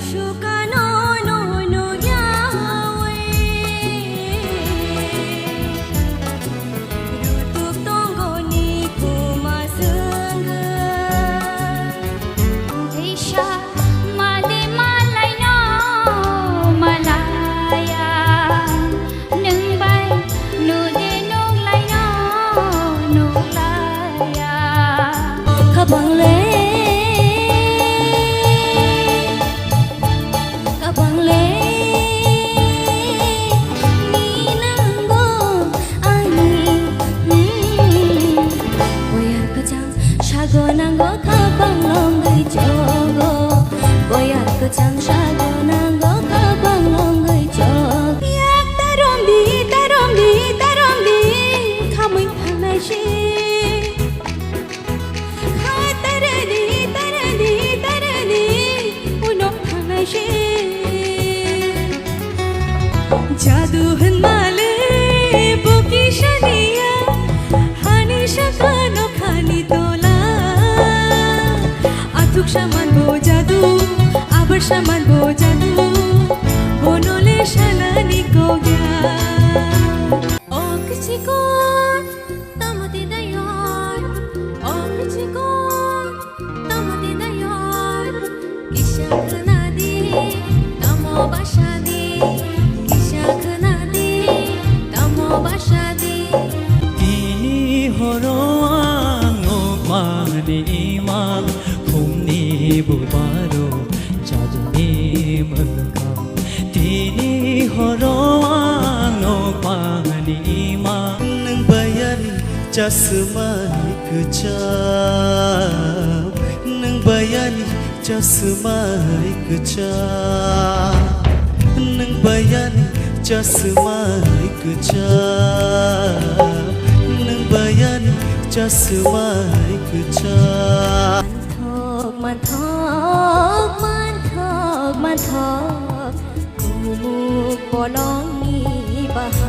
suka no no no yawe rutuk tonggo ni kumasengga Desha mali malay no malaya nung bay nu de nung lay no nung laya kabang le Nanggo kabang longgay jogo Boyat ko chang shago nanggo kabang longgay jogo Yak tarom di Kamoy kamay shi Khai tare di Unok kamay shi Jadu han male Buki shaniya Hani shakano khani tola আতুক সামান বোজাদু আবার সামান বোজাদু বনলে শালানি কোগা অকচিকন তামতে দায়ার অকচিকন তামতে দায়ার কিশাখনা দে তামো বাসা দে কিশাখনা দে তামো বাসা দে তিনি হরং মানে ইমান Bubaro jaduni melka tini horong pani ma nang bayari jasmani kecap nang bayari jasmani kecap nang bayari jasmani kecap nang bayari jasmani kecapมันทอกกูมุกบ่ลองมีบ่ห